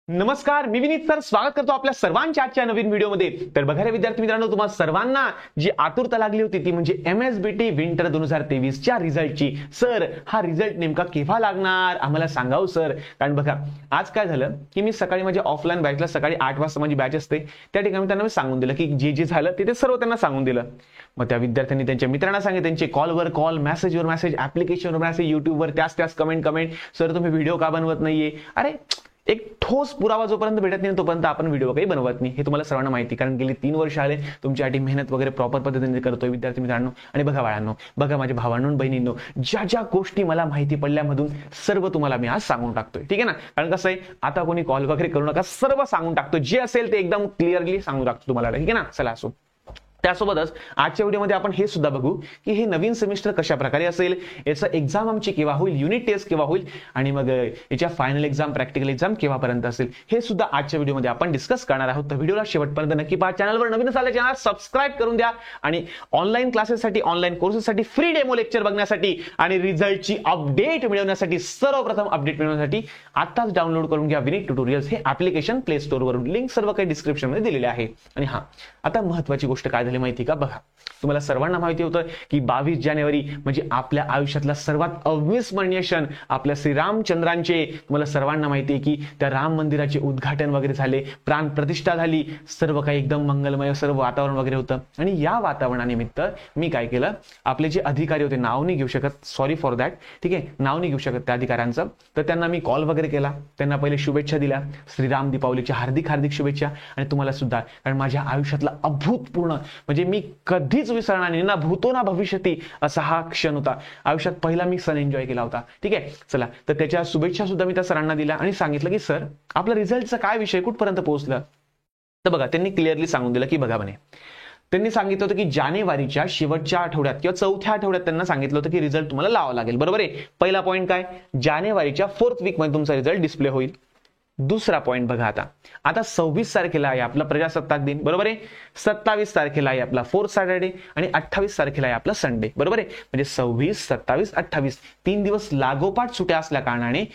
नमस्कार, मी विनीत सर स्वागत करतो आपल्या सर्वांच्या आजच्या नवीन व्हिडिओमध्ये। तर बघा रे विद्यार्थी मित्रांनो, तुम्हाला सर्वांना जी आतुरता लागली होती ती म्हणजे MSBT विंटर 2023 च्या रिझल्टची। सर हा रिझल्ट नेमका केव्हा लागणार आम्हाला सांगाव सर। कारण बघा आज काय झालं की मी सकाळी माझ्या ऑफलाईन बॅचला सकाळी 8 वाजता माझी बॅच असते, त्या ठिकाणी त्यांना मी सांगून दिलं की जे जे झालं ते सर्व त्यांना सांगून दिलं। मग त्या विद्यार्थ्यांनी त्यांच्या मित्रांना सांगितलं, त्यांचे कॉलवर कॉल, मेसेजवर मेसेज, ऍप्लिकेशनवर मेसेज, युट्यूबवर त्याच कमेंट, सर तुम्ही व्हिडिओ का बनवत नाहीये। अरे एक ठोस पुरावा जोपर्यंत भेटत नाही तोपर्यंत आपण व्हिडिओ काही बनवत नाही, हे तुम्हाला सर्वांना माहिती। कारण गेली 3 वर्ष आले तुमच्यासाठी मेहनत वगैरे प्रॉपर पद्धतीने करतोय विद्यार्थी मित्रांनो। आणि बघा बाळांनो, बघा माझ्या भावांनो बहिणींनो, ज्या गोष्टी मला माहिती पडल्यामधून सर्व तुम्हाला मी आज सांगून टाकतोय, ठीक आहे ना। कारण कसं आहे, आता कोणी कॉल वगैरे करू नका, सर्व सांगून टाकतो, जे असेल ते एकदम क्लिअरली सांगून टाकतो तुम्हाला, ठीक आहे ना। चला असो, त्यासोबतच आजच्या व्हिडिओमध्ये आपण हे सुद्धा बघू की हे नवीन सेमिस्टर कशा प्रकारे असेल, याचा एक्झाम आमची केव्हा होईल, युनिट टेस्ट केव्हा होईल आणि मग याच्या फायनल एक्झाम, प्रॅक्टिकल एक्झाम केव्हापर्यंत असेल, हे सुद्धा आजच्या व्हिडिओमध्ये आपण डिस्कस करणार आहोत। तर व्हिडिओला शेवटपर्यंत नक्की पहा। चॅनलवर नवीन असाल चॅनल सबस्क्राईब करून द्या आणि ऑनलाईन क्लासेससाठी, ऑनलाईन कोर्सेससाठी, फ्री डेमो लेक्चर बघण्यासाठी आणि रिझल्टची अपडेट मिळवण्यासाठी, सर्वप्रथम अपडेट मिळवण्यासाठी आताच डाउनलोड करून घ्या विनीत ट्युटोरियल्स हे ऍप्लिकेशन प्ले स्टोर वरून। लिंक सर्व काही डिस्क्रिप्शन मध्ये दिलेले आहे। आणि हा आता महत्त्वाची गोष्ट काय झाली माहिती का, बघा तुम्हाला सर्वांना माहिती होतं की 22 जानेवारी म्हणजे आपल्या आयुष्यातला सर्वात अविस्मरणीय क्षण आपल्या श्रीरामचंद्रांचे। तुम्हाला सर्वांना माहिती आहे की त्या राम मंदिराचे उद्घाटन वगैरे झाले, प्राण प्रतिष्ठा झाली, सर्व काही एकदम मंगलमय सर्व वातावरण वगैरे होतं। आणि या वातावरणानिमित्त मी काय केलं, आपले जे अधिकारी होते, नाव नाही घेऊ शकत, सॉरी फॉर दॅट, ठीक आहे, नाव नाही घेऊ शकत त्या अधिकाऱ्यांचं, तर त्यांना मी कॉल वगैरे केला, त्यांना पहिले शुभेच्छा दिल्या, श्रीराम दीपावलीच्या हार्दिक हार्दिक शुभेच्छा। आणि तुम्हाला सुद्धा, कारण माझ्या आयुष्यातला अभूतपूर्ण म्हणजे मी कधीच विसरणार नाही, ना भूतो ना भविष्यती असा हा क्षण होता। आयुष्यात पहिला मी सण एन्जॉय केला होता, ठीक आहे। चला, तर त्याच्या शुभेच्छा सुद्धा मी त्या सरांना दिल्या आणि सांगितलं की सर आपला रिझल्टचा काय विषय, कुठपर्यंत पोहोचलं। तर बघा त्यांनी क्लिअरली सांगून दिलं की बघा म्हणे, त्यांनी सांगितलं होतं की जानेवारीच्या शेवटच्या आठवड्यात किंवा चौथ्या आठवड्यात त्यांना सांगितलं होतं की रिझल्ट तुम्हाला लावावा लागेल, बरोबर आहे। पहिला पॉईंट काय, जानेवारीच्या 4th वीक मध्ये तुमचा रिझल्ट डिस्प्ले होईल। दुसरा पॉइंट बघा, आता 26 तारखेला आहे आपला प्रजासत्ताक दिन, बरोबर आहे। 27 तारखेला आहे आपला 4th सॅटर्डे आणि 28 तारखेला आहे आपला संडे, बरोबर आहे। म्हणजे 26, 27, 28 3 दिवस लागोपाठ सुट्या असल्या कारणाने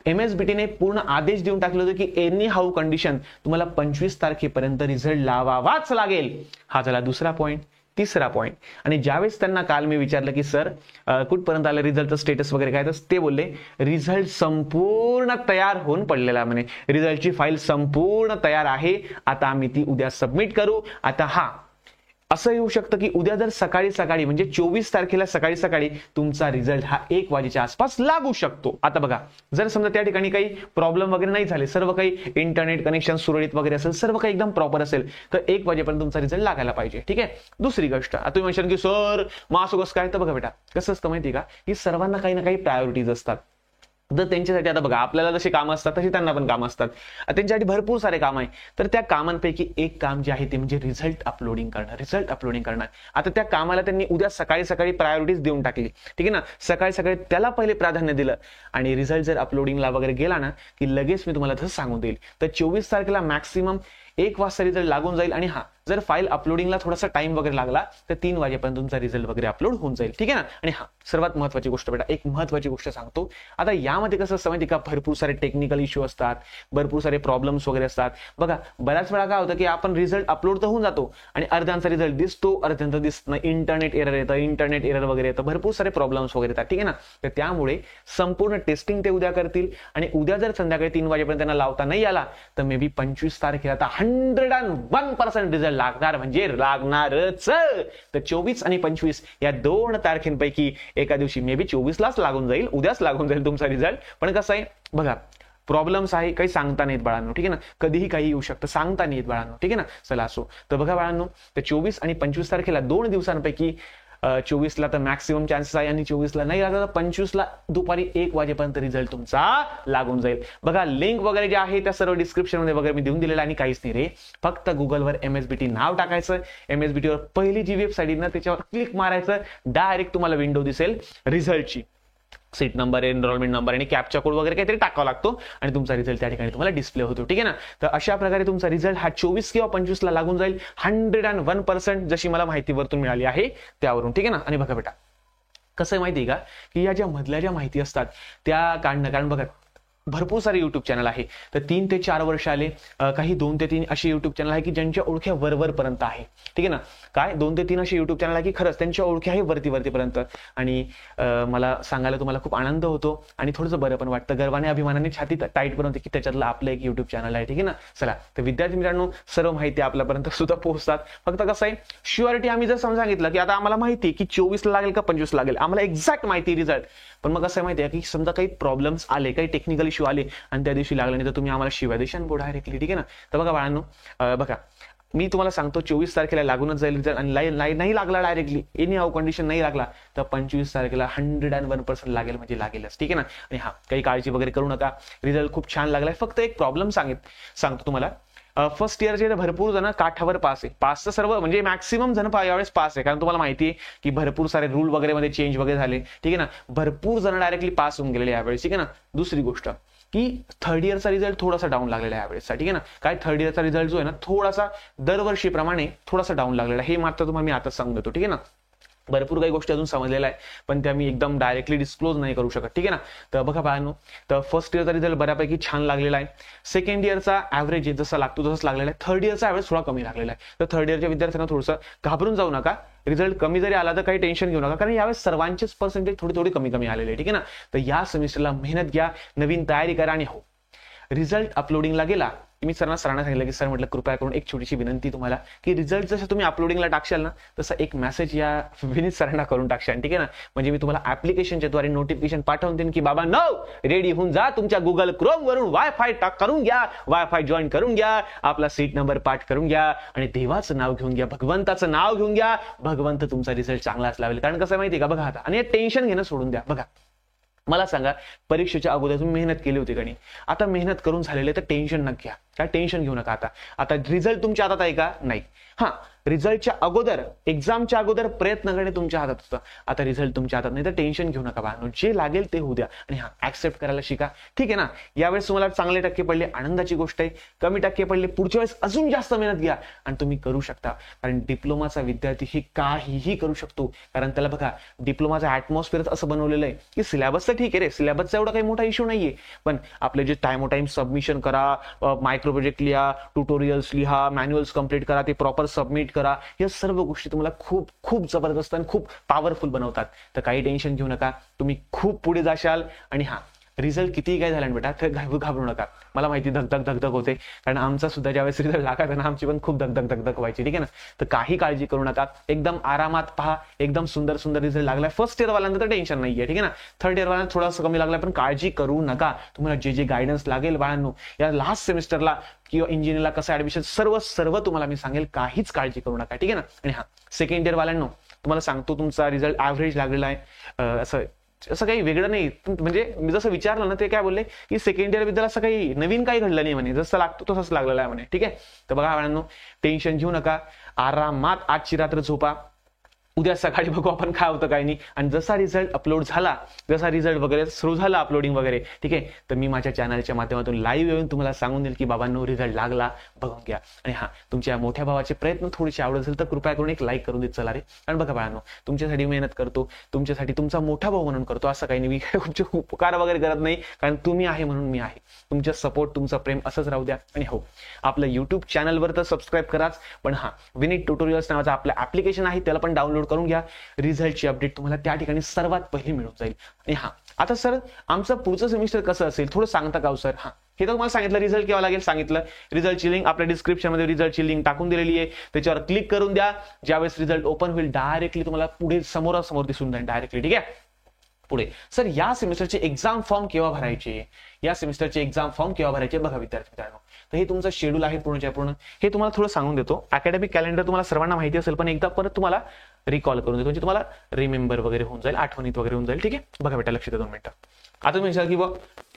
MSBTने पूर्ण आदेश देऊन टाकले होते की एनी हाऊ कंडिशन तुम्हाला 25 तारखेपर्यंत रिझल्ट लावावाच लागेल। हा झाला दुसरा पॉइंट। तिसरा पॉइंट, आणि ज्यावेळेस त्यांना काल मी विचारलं की सर कुठपर्यंत आलं रिझल्टचं स्टेटस वगैरे काय, तर ते बोलले रिझल्ट संपूर्ण तयार होऊन पडलेला, म्हणे रिझल्टची फाईल संपूर्ण तयार आहे, आता आम्ही ती उद्या सबमिट करू। आता हा असं येऊ शकतं की उद्या जर सकाळी म्हणजे 24 तारखेला सकाळी तुमचा रिझल्ट हा 1 वाजेच्या आसपास लागू शकतो। आता बघा, जर समजा त्या ठिकाणी काही प्रॉब्लेम वगैरे नाही झाले, सर्व काही इंटरनेट कनेक्शन सुरळीत वगैरे असेल, सर्व काही एकदम प्रॉपर असेल, तर 1 वाजेपर्यंत तुमचा रिझल्ट लागायला पाहिजे, ठीक आहे। दुसरी गोष्ट, आता तुम्ही म्हणशाल की सर मग असं कसं काय, तर बघा बेटा कसं असतं माहिती का, की सर्वांना काही ना काही प्रायोरिटीज असतात। तर त्यांच्यासाठी आता बघा आपल्याला जशी कामं असतात तशी त्यांना पण कामं असतात, त्यांच्यासाठी भरपूर सारे काम आहे। तर त्या कामांपैकी एक काम जे आहे ते म्हणजे रिझल्ट अपलोडिंग करणं। आता त्या कामाला त्यांनी उद्या सकाळी प्रायोरिटीज देऊन टाकली, ठीक आहे ना। सकाळी त्याला पहिले प्राधान्य दिलं आणि रिझल्ट जर अपलोडिंगला वगैरे गेला ना की लगेच मी तुम्हाला तसं सांगून देईल। तर 24 तारखेला मॅक्सिमम 1 वाजता रिझल्ट लागून जाईल आणि हा जर फाईल अपलोडिंगला थोडासा टाइम वगैरे लागला तर 3 वाजेपर्यंत तुमचा रिझल्ट वगैरे अपलोड होऊन जाईल, ठीक आहे ना। आणि हा सर्वात महत्त्वाची गोष्ट बेटा, एक महत्त्वाची गोष्ट सांगतो, आता यामध्ये कसं असतं माहिती का, भरपूर सारे टेक्निकल इश्यू असतात, भरपूर सारे प्रॉब्लेम्स वगैरे असतात। बघा बऱ्याच वेळा काय होतं की आपण रिझल्ट अपलोड तर होऊन जातो आणि अर्ध्यांचा रिझल्ट दिसतो, अर्ध्यांचा दिसत नाही, इंटरनेट एरर वगैरे येतं, भरपूर सारे प्रॉब्लेम्स वगैरे येतात, ठीक आहे ना। तर त्यामुळे संपूर्ण टेस्टिंग ते उद्या करतील आणि उद्या जर संध्याकाळी 3 वाजेपर्यंत त्यांना लावता नाही आला तर मे बी 25 तारखेला आता 101% रिझल्ट लागणार, म्हणजे लागणारच। तर 24 आणि 25 या 2 तारखेंपैकी एका दिवशी मे बी 24लाच लागून जाईल, उद्याच लागून जाईल तुमचा रिझल्ट। पण कसं आहे बघा, प्रॉब्लेम्स आहे, काही सांगता नाहीत बाळांनो, ठीक आहे ना, कधीही काही येऊ शकतं, सांगता नाहीत बाळांनो, ठीक आहे ना। चला असो, तर बघा बाळांनो, तर 24 आणि 25 तारखेला 2 दिवसांपैकी 24ला तर मॅक्सिमम चान्सेस आहे आणि 24ला नाही लागला तर 25ला दुपारी 1 वाजेपर्यंत रिझल्ट तुमचा लागून जाईल। बघा लिंक वगैरे जे आहे त्या सर्व डिस्क्रिप्शन मध्ये वगैरे मी देऊन दिलेलं आणि काहीच नाही रे, फक्त गुगलवर MSBT नाव टाकायचं, MSBTवर पहिली जी वेबसाईट आहे ना त्याच्यावर क्लिक मारायचं, डायरेक्ट तुम्हाला विंडो दिसेल रिझल्टची, सीट नंबर, एनरोलमेंट नंबर आणि कॅप्चा कोड वगैरे काहीतरी टाकावा लागतो आणि तुमचा रिझल्ट त्या ठिकाणी तुम्हाला डिस्प्ले होतो, ठीक आहे ना। तर अशा प्रकारे तुमचा रिझल्ट हा 24 किंवा 25ला लागून जाईल 101%, जशी मला माहिती वरतून मिळाली आहे त्यावरून, ठीक आहे ना। आणि बघा बेटा कसं आहे माहिती आहे का, की या ज्या मधल्या ज्या माहिती असतात त्या काढणं, कारण बघा भरपूर सारे युट्यूब चॅनल आहे. तर 3 ते 4 वर्ष आले, काही 2 ते 3 असे युट्यूब चॅनल आहे की ज्यांच्या ओळख्या वरवरपर्यंत आहे. ठीक आहे ना. काय 2 ते 3 असे युट्यूब चॅनल आहे की खरंच त्यांच्या ओळख्या आहे वरतीपर्यंत. आणि मला सांगायला तुम्हाला खूप आनंद होतो आणि थोडंसं बरं पण वाटतं, गर्वाने अभिमानाने छाती टाईट बनवते की त्याच्यातलं आपलं एक युट्यूब चॅनल आहे. ठीक आहे ना. चला, तर विद्यार्थी मित्रांनो, सर्व माहिती आपल्यापर्यंत सुद्धा पोहोचतात. फक्त कसं आहे, शुअरिटी आम्ही जर सांगितलं की आता आम्हाला माहिती आहे की 24 लागेल का 25 लागेल, आम्हाला एक्झॅक्ट माहिती रिझल्ट, पण मग कसं माहिती आहे की समजा काही प्रॉब्लेम्स आले, काही टेक्निकल इश्यू आले आणि त्या दिवशी लागला नाही तर तुम्ही आम्हाला शिवाय देशान बोर्ड डायरेक्टली. ठीक आहे ना. तर बघा बाळांनो, बघा मी तुम्हाला सांगतो 24 तारखेला लागूनच जाईल रिझल्ट आणि नाही लागला डायरेक्टली, एनी हाऊ कंडिशन नाही लागला तर 25 तारखेला 101% लागेल, म्हणजे लागेलच. ठीक आहे ना. आणि हा, काही काळजी वगैरे करू नका, रिझल्ट खूप छान लागलाय. फक्त एक प्रॉब्लेम सांगतो तुम्हाला. फर्स्ट इयरचे भरपूर जण काठावर पास आहे. पास तर सर्व म्हणजे मॅक्सिमम जण यावेळेस पास आहे, कारण तुम्हाला माहिती आहे की भरपूर सारे रूल वगैरे मध्ये चेंज वगैरे झाले. ठीक आहे ना. भरपूर जण डायरेक्टली पास होऊन गेलेले यावेळेस. ठीक आहे ना. दुसरी गोष्ट की थर्ड इयरचा रिझल्ट थोडासा डाऊन लागलेला आहे यावेळेस. ठीक आहे ना. काय थर्ड इयरचा रिझल्ट जो आहे ना, थोडासा दरवर्षीप्रमाणे थोडासा डाऊन लागलेला आहे, हे मात्र तुम्हाला मी आता सांगून देतो. ठीक आहे ना. भरपूर काही गोष्टी अजून समजलेल्या आहे, पण त्या मी एकदम डायरेक्टली डिस्क्लोज नाही करू शकत. ठीक आहे ना. तर बघा बाळांनो, तर फर्स्ट इयरचा रिझल्ट बऱ्यापैकी छान लागलेला आहे. सेकंड इयरचा ऍव्हरेज जसा लागतो तसंच लागलेला आहे. थर्ड इयरचा ऍव्हरेज थोडा कमी लागलेला आहे. तर थर्ड इयरच्या विद्यार्थ्यांना थोडंसं घाबरून जाऊ नका. रिझल्ट कमी जरी आला तर काही टेन्शन घेऊ नका, कारण यावेळेस सर्वांचेच पर्सेंटेज थोडी कमी आलेले आहे. ठीक आहे ना. तर या सेमिस्टरला मेहनत घ्या, नवीन तयारी करा. आणि हो, रिझल्ट अपलोडिंगला गेला, मी सरांना सांगितलं की सर म्हटलं कृपया करून एक छोटीशी विनंती तुम्हाला की रिझल्ट जसं तुम्ही अपलोडिंगला टाकशाल ना, तसं एक मेसेज या विनीत सरांना करून टाकशाल. ठीक आहे ना. म्हणजे मी तुम्हाला ऍप्लिकेशनच्या द्वारे नोटिफिकेशन पाठवून देईन की बाबा रेडी होऊन जा, तुमच्या गुगल क्रोम वरून वायफाय करून घ्या, वायफाय जॉईन करून घ्या, आपला सीट नंबर पाठ करून घ्या आणि देवाचं नाव घेऊन घ्या, भगवंताचं नाव घेऊन घ्या. भगवंत तुमचा रिझल्ट चांगलाच लावेल. कारण कसं माहितीये का, बघा आता, आणि टेन्शन घेणं सोडून द्या. बघा मला सांगा, परीक्षेच्या अगोदर तुम्ही मेहनत केली होती का नाही? आता मेहनत करून झालेले तर टेन्शन नका घ्या, काय टेन्शन घेऊ नका. आता रिझल्ट तुमच्या हातात आहे का? नाही. हा, रिझल्टच्या अगोदर, एक्झामच्या अगोदर प्रयत्न करणे तुमच्या हातात होतं. आता रिझल्ट तुमच्या हातात नाही तर टेन्शन घेऊ नका बाळांनो, जे लागेल ते होऊ द्या. आणि हा, ऍक्सेप्ट करायला शिका. ठीक आहे ना. यावेळेस तुम्हाला चांगले टक्के पडले, आनंदाची गोष्ट आहे. कमी टक्के पडले, पुढच्या वेळेस अजून जास्त मेहनत घ्या आणि तुम्ही करू शकता. कारण डिप्लोमाचा विद्यार्थी हे काहीही करू शकतो. कारण त्याला बघा, डिप्लोमाचं ऍटमॉस्फिअरच असं बनवलेलं आहे की सिलेबस तर ठीक आहे रे, सिलेबसचा एवढा काही मोठा इश्यू नाहीये, पण आपले जे टाइम सबमिशन करा, मायक्रो प्रोजेक्ट लिहा, ट्युटोरियल्स लिहा, मॅन्युअल्स कंप्लीट करा, ते प्रॉपर सबमिट करा, या सर्व गोष्टी तुम्हाला खूप जबरदस्त आणि खूप पॉवरफुल बनवतात. तर काही टेन्शन घेऊ नका, तुम्ही खूप पुढे जाशाल. आणि हा, रिझल्ट कितीही काय झाला बेटा तर घाबरू नका. मला माहिती धगधग होते, कारण आमचा सुद्धा ज्यावेळेस रिझल्ट लागायचा ना, आमची पण खूप धगधग व्हायची. ठीक आहे ना. तर काही काळजी करू नका, एकदम आरामात पहा. एकदम सुंदर रिझल्ट लागलाय. फर्स्ट इयर वाल्यांना तर टेन्शन नाहीये. ठीक आहे ना. थर्ड इयर वाल्यांना थोडासा कमी लागलाय, पण काळजी करू नका. तुम्हाला जे गायडन्स लागेल बाळांनो, या लास्ट सेमिस्टरला किंवा इंजिनिअरला कसं ऍडमिशन, सर्व तुम्हाला मी सांगेल, काहीच काळजी करू नका. ठीक आहे ना. आणि हा, सेकंड इयर वाल्यांनो तुम्हाला सांगतो, तुमचा रिझल्ट ऍव्हरेज लागलेला आहे. असं काही वेगळं नाही. म्हणजे मी जसं विचारलं ना, ते काय बोलले की सेकंड इयर बद्दल असं काही नवीन काही घडलं नाही म्हणे, जसं लागतो तसंच लागलेलं आहे म्हणे. ठीक आहे. तर बघा बाळांनो, टेन्शन घेऊ नका, आरामात आजची रात्र झोपा. उद्या सकाळी बघू आपण काय होतं काय नाही. आणि जसा रिझल्ट अपलोड झाला, जसा रिझल्ट वगैरे सुरू झाला अपलोडिंग वगैरे, ठीक आहे, तर मी माझ्या चॅनलच्या माध्यमातून लाईव्ह येऊन तुम्हाला सांगून देईल की बाबांनो रिझल्ट लागला, बघून घ्या. आणि हा, तुमच्या मोठ्या भावाचे प्रयत्न थोडीशी आवडत असेल तर कृपया करून एक लाईक करून देत चला रे. आणि बघा बाळांनो, तुमच्यासाठी मेहनत करतो, तुमच्यासाठी तुमचा मोठा भाऊ म्हणून करतो, असं काही नाही. मी उपकार वगैरे करत नाही, कारण तुम्ही आहे म्हणून मी आहे. तुमच्या सपोर्ट, तुमचा प्रेम असंच राहू द्या. आणि हो, आपलं युट्यूब चॅनलवर तर सबस्क्राईब कराच, पण हा, विनीत ट्युटोरियल्स नावाचं आपलं ऍप्लिकेशन आहे, त्याला पण डाउनलोड करून घ्या. रिझल्टची अपडेट तुम्हाला त्या ठिकाणी सर्वात पहिली मिळून जाईल. आणि हा, आता सर आमचं पुढचं सेमिस्टर कसं असेल थोडं सांगता का सर? हा, हे तर तुम्हाला सांगितलं, रिझल्ट केव्हा लागेल सांगितलं. रिझल्टची लिंक आपल्या डिस्क्रिप्शनमध्ये रिझल्टची लिंक टाकून दिलेली आहे, त्याच्यावर क्लिक करून द्या. ज्यावेळेस रिझल्ट ओपन होईल डायरेक्टली तुम्हाला पुढे समोरासमोर दिसून जाईल डायरेक्टली. ठीक आहे. पुढे सर, या सेमिस्टरचे एक्झाम फॉर्म केव्हा भरायचे? या सेमिस्टरचे एक्झाम फॉर्म केव्हा भरायचे? बघा विद्यार्थी मित्रांनो, तर हे तुमचं शेड्यूल आहे पूर्णच्या पूर्ण, हे तुम्हाला थोडं सांगून देतो. अकॅडमिक कॅलेंडर तुम्हाला सर्वांना माहिती असेल, पण एकदा परत तुम्हाला रिकॉल करून देतो, म्हणजे तुम्हाला रिमेंबर वगैरे होऊन जाईल, आठवणीत वगैरे होऊन जाईल. ठीक आहे. बघा बेटा, लक्ष द्या 2 मिनिटं. आता तुम्ही विचार की बघ,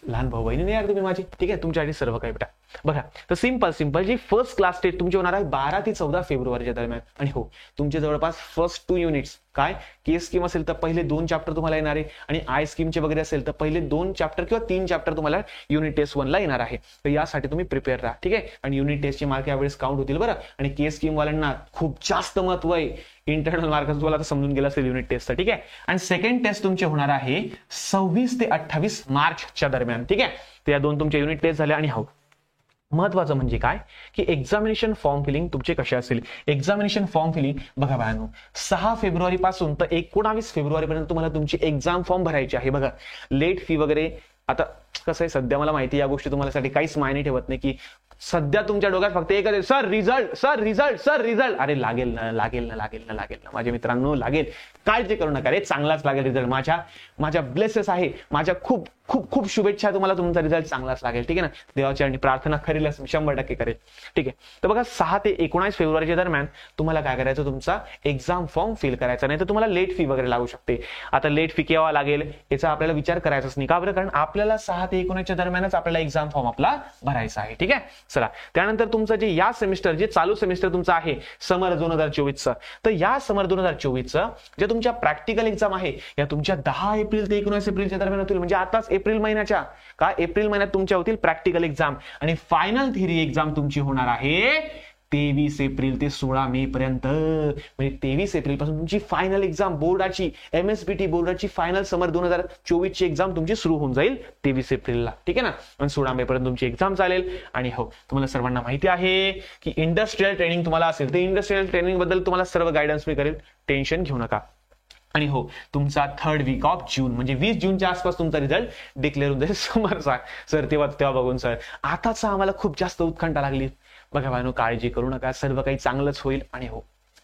लहान भाऊ बहिणी नाही यार तुम्ही माझी. ठीक आहे, तुमच्यासाठी सर्व काही बेटा. बघा, तर सिंपल जी फर्स्ट क्लास टेस्ट तुमची होणार आहे 12 ते 14 फेब्रुवारीच्या दरम्यान. आणि हो, तुमचे जवळपास फर्स्ट 2 युनिट्स काय, केस स्कीम असेल तर पहिले 2 चॅप्टर तुम्हाला येणार आहे, आणि आय स्कीमचे वगैरे असेल तर पहिले 2 चॅप्टर किंवा 3 चॅप्टर तुम्हाला युनिट टेस्ट 1 ला येणार आहे. तर यासाठी तुम्ही प्रिपेअर राहा. ठीक आहे. आणि युनिट टेस्टचे मार्क यावेळेस काउंट होतील बरं. आणि केस स्कीम वाल्यांना खूप जास्त महत्व आहे, इंटरनल मार्क तुम्हाला आता समजून गेला असेल युनिट टेस्टचा. ठीक आहे. आणि सेकंड टेस्ट तुमचे होणार आहे 26 ते 28 मार्चच्या दरम्यान. ठीक आहे. तर या 2 तुमच्या युनिट टेस्ट झाल्या. आणि हो, महत्वाचं म्हणजे काय की एक्झामिनेशन फॉर्म फिलिंग तुमचे कसे असेल. एक्झामिनेशन फॉर्म फिलिंग बघा बाळांनो, 6 फेब्रुवारी पासून तर 19 फेब्रुवारी पर्यंत तुम्हाला तुमची एक्झाम फॉर्म भरायची आहे. बघा लेट फी वगैरे, आता कसं आहे सध्या मला माहिती या गोष्टी तुम्हालासाठी काहीच मायने ठेवत नाही की सध्या तुमच्या डोक्यात फक्त एकच आहे, sir result, sir result, sir result. अरे लागेल ना, लागेल ना, लागेल ना, लागेल ना माझ्या मित्रांनो, लागेल. काळजी करू नका रे, चांगलाच लागेल रिझल्ट. माझ्या ब्लेसेस आहे, माझ्या खूप खूप खूप शुभेच्छा, तुम्हाला तुमचा रिझल्ट चांगलाच लागेल. ठीक आहे ना, देवाच्या आणि प्रार्थना करेलच, 100% करेल. ठीक आहे, तर बघा 6 ते 19 फेब्रुवारीच्या दरम्यान तुम्हाला काय करायचं, तुमचा एक्झाम फॉर्म फिल करायचा. नाही तर तुम्हाला लेट फी वगैरे लागू शकते. आता लेट फी केव्हा लागेल याचा आपल्याला विचार करायचाच नाही. का बरं? कारण आपल्याला 6 ते 19च्या दरम्यानच आपल्याला एक्झाम फॉर्म आपला भरायचा आहे. ठीक आहे, चला त्यानंतर तुमचं जे या सेमिस्टर, जे चालू सेमिस्टर तुमचं आहे समर 2024चं, तर या समर 2024चं जे तुमच्या प्रॅक्टिकल एक्झाम आहे या तुमच्या 10 एप्रिल ते 19 एप्रिलच्या दरम्यान होतील. म्हणजे आताच एप्रिल महिन्याच्या, का एप्रिल महिन्यात तुमच्या होतील प्रॅक्टिकल एक्झाम. आणि फायनल थिअरी एक्झाम तुमची होणार आहे 23 एप्रिल ते 16 मे पर्यंत. म्हणजे 23 एप्रिल पासून तुमची फायनल एक्झाम बोर्डाची, MSBT बोर्डाची फायनल समर 2024 ची एक्झाम तुमची सुरू होऊन जाईल 23 एप्रिलला. ठीक आहे ना, आणि 16 मे पर्यंत तुमची एक्झाम चालेल. आणि हो, तुम्हाला सर्वांना माहिती आहे की इंडस्ट्रियल ट्रेनिंग तुम्हाला असेल, तर इंडस्ट्रियल ट्रेनिंग बद्दल तुम्हाला सर्व गायडन्स मी करेल, टेन्शन घेऊ नका. आणि हो, तुमचा 3rd वीक ऑफ जून म्हणजे 20 जूनच्या आसपास तुमचा रिझल्ट डिक्लेअर होऊन जाईल समरचा. सर तेव्हा बघून सर आताच आम्हाला खूप जास्त उत्कंठा लागली. बघा भावांनो, काळजी करू नका, सर्व काही चांगलंच होईल. आणि हो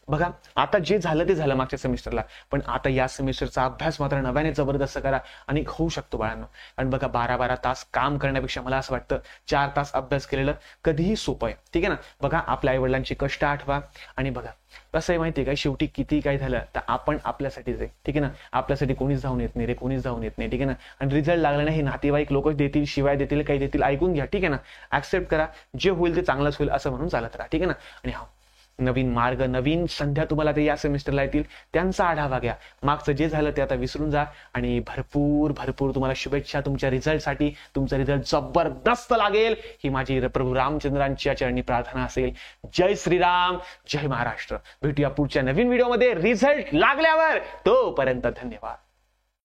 बघा, आता जे झालं ते झालं मागच्या सेमिस्टरला, पण आता या सेमिस्टरचा अभ्यास मात्र नव्याने जबरदस्त करा आणि होऊ शकतो बाळांनो. आणि बघा 12-12 तास काम करण्यापेक्षा मला असं वाटतं 4 तास अभ्यास केलेलं कधीही सोपं आहे. ठीक आहे ना, बघा आपल्या आईवडिलांची कष्ट आठवा. आणि बघा कसं आहे माहिती आहे का, शेवटी किती काय झालं तर आपण आपल्यासाठीच आहे. ठीक आहे ना, आपल्यासाठी कोणीच धावून येत नाही रे, कोणीच धावून येत नाही. ठीक आहे ना, आणि रिझल्ट लागला नाही, नातेवाईक लोक देतील, शिवाय देतील, काही देतील, ऐकून घ्या. ठीक आहे ना, ऍक्सेप्ट करा, जे होईल ते चांगलंच होईल असं म्हणून चालत राहा. ठीक आहे ना. आणि हा नवीन मार्ग, नवीन संध्या तुम्हाला ते या सेमिस्टरला येतील, त्यांचा आढावा घ्या. मागचं जे झालं ते आता विसरून जा. आणि भरपूर भरपूर तुम्हाला शुभेच्छा तुमच्या रिझल्टसाठी. तुमचा रिझल्ट जबरदस्त लागेल ही माझी प्रभू रामचंद्रांच्या चरणी प्रार्थना असेल. जय श्रीराम, जय महाराष्ट्र. भेटूया पुढच्या नवीन व्हिडिओमध्ये रिझल्ट लागल्यावर. तोपर्यंत धन्यवाद.